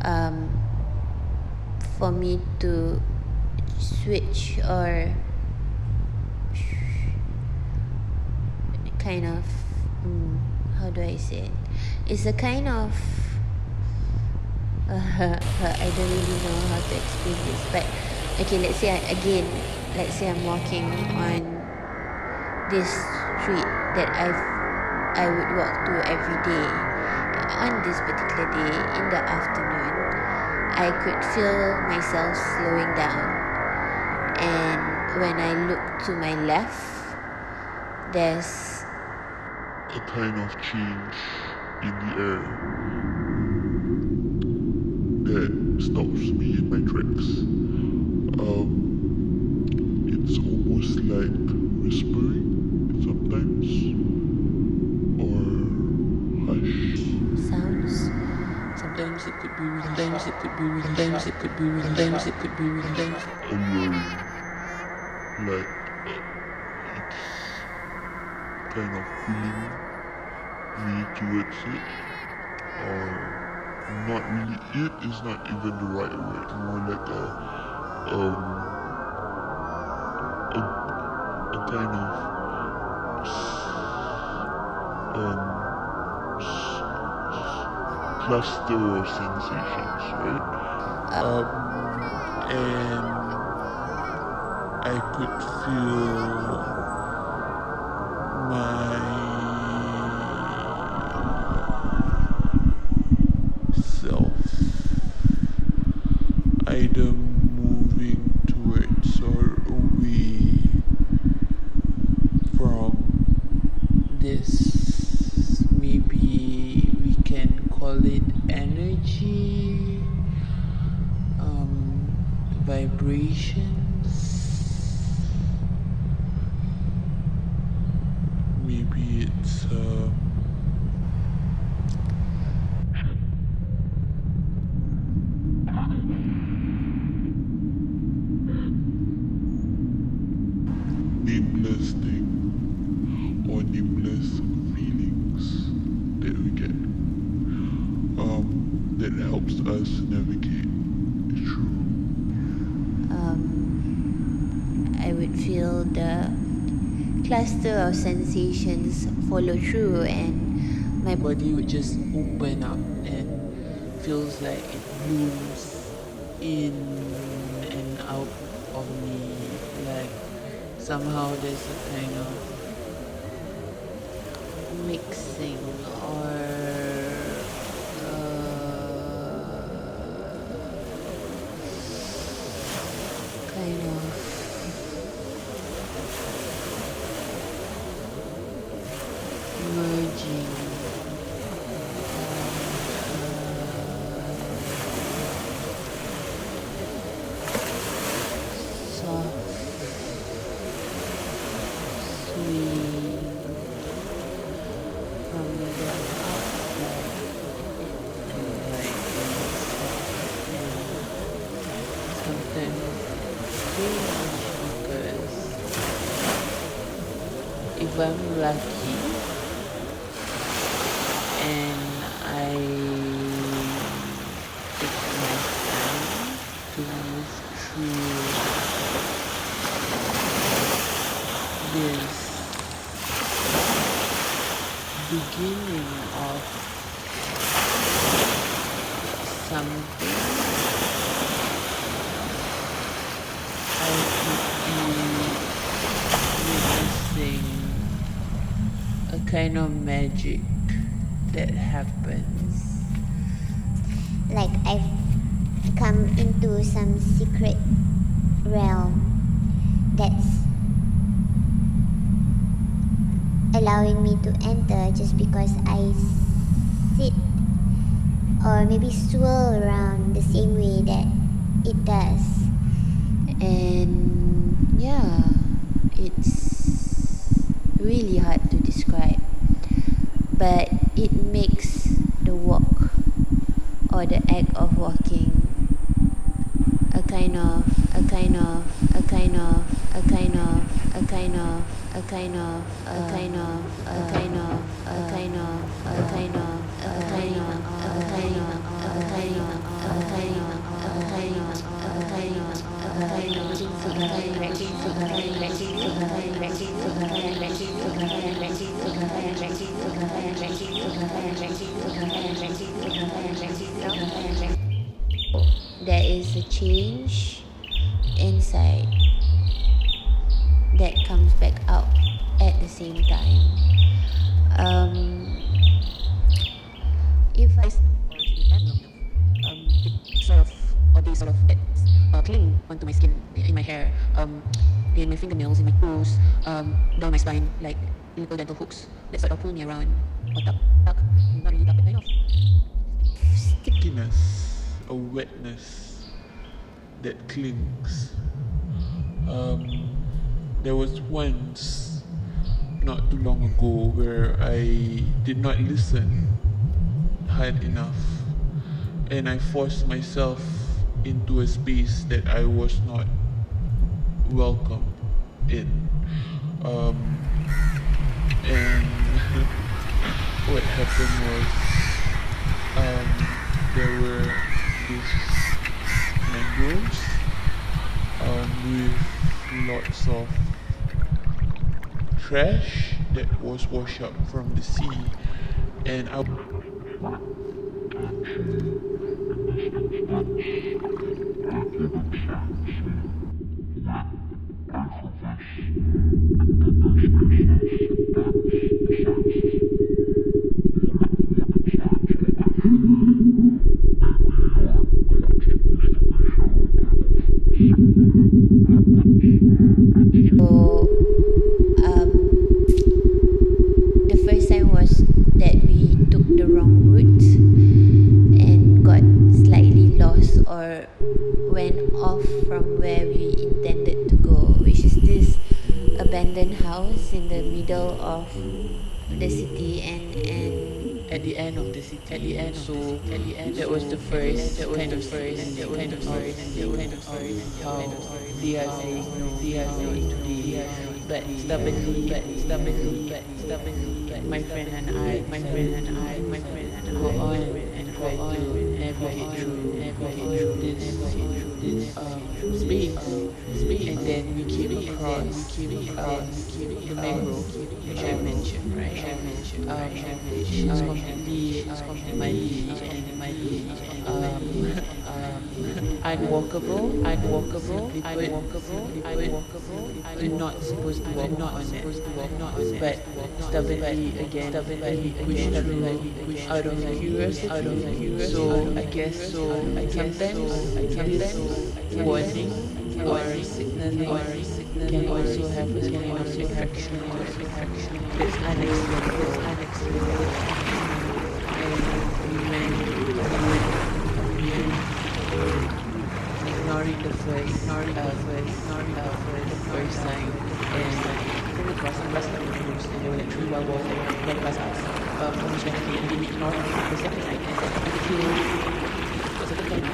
um, for me to switch or kind of how do I say it? It's a kind of I don't really know how to explain this, but okay, let's say I'm walking on this street that I would walk to every day. On this particular day in the afternoon, I could feel myself slowing down, and when I look to my left, there's a kind of change in the air that stops me in my tracks. It's almost like whispering sometimes, or hush. sounds. Sometimes it could be really sometimes it could be really sometimes it could be really sometimes it could be really sometimes Alluring, like it's kind of pulling me towards it, or not really. It is not even the right word. More like a kind of cluster of sensations, right? And I could feel myself either moving towards or away from this. Maybe we can call it energy, vibrations. Maybe it's nameless thing or nameless feelings that we get that helps us navigate through. I would feel the cluster of sensations follow through, and my body would just open up and feels like it blooms in and out of me, like somehow there's a kind of mixing or kind of merging soft, sweet from the outside and right inside, and sometimes very much because if I'm lucky and I take my time to move through this beginning of something, I could be witnessing a kind of magic that happens. Like I've come into some secret realm that's allowing me to enter just because I sit or maybe swirl around the same way that it does. And yeah, it's really hard to describe, but it makes the walk or the act of walking a kind of there is a change inside that comes back out at the same time. If I sort of cling onto my skin, in my hair, in my fingernails, in my toes, down my spine, like little dental hooks that sort of pull me around, or tuck, not really tuck, but kind of. Stickiness, a wetness that clings. There was once, not too long ago, where I did not listen hard enough, and I forced myself into a space that I was not welcome in. And what happened was, there were these mangroves with lots of trash that was washed up from the sea, and I So, the first time was that we took the wrong route and got slightly lost or went off from where we intended to go, which is this abandoned house in the middle of the city, and At the end of the city, that was the first kind of how they are saying no today, but stubbornly, my friend and I go on and try to navigate through this space, and then we came across the mangrove, which I mentioned, right? It's completely muddy and unwalkable. We're not supposed to walk on it, but stubbornly pushed through out of curiosity. So I guess sometimes this warning or signal can also have a kind of attraction that's unexplainable. Ignoring the first sign, and then we crossed the bus stop and they were like 3 wild wolves that went past us. Almost went ahead, and we ignored the second sign until it was a bit like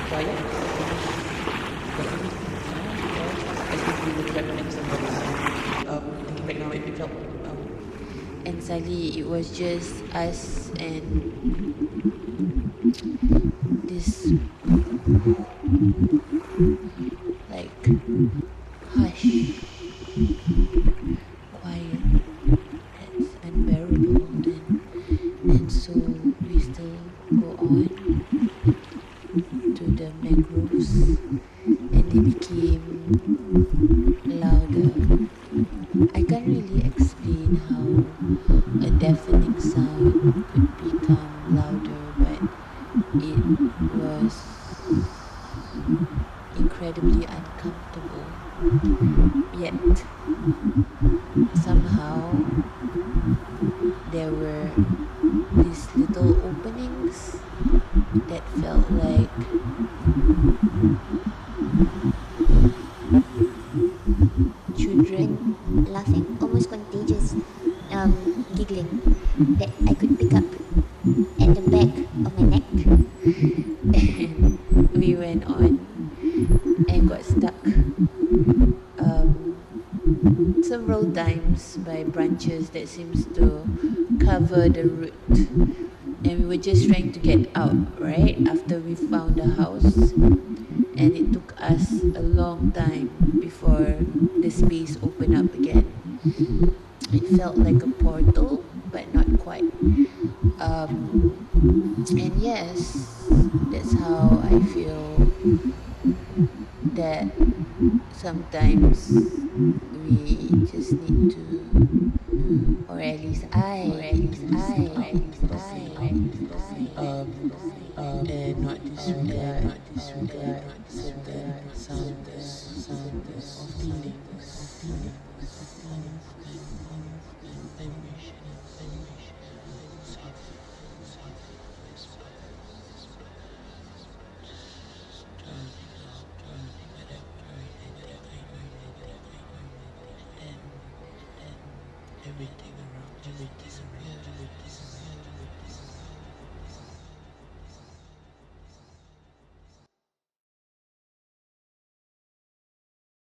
quiet. I think we were trapped next to somebody. Thinking back now, it felt and suddenly it was just us and this like hush, quiet that's unbearable, and so we still go on to the mangroves, and they became louder. I can't really explain how a deafening sound could become louder, but it was incredibly uncomfortable. Yet, somehow, there were these little openings that felt like children laughing, almost contagious, giggling that I could pick up at the back of my neck. and we went on and got stuck several times by branches that seems to cover the route, and we were just trying to get out right after we found the house, and it took us a long time before the space opened up again. It felt like a portal, but not quite. And yes, that's how I feel that sometimes we just need to, or at least I need to listen out properly, um, and not disregard certain sounds or feelings.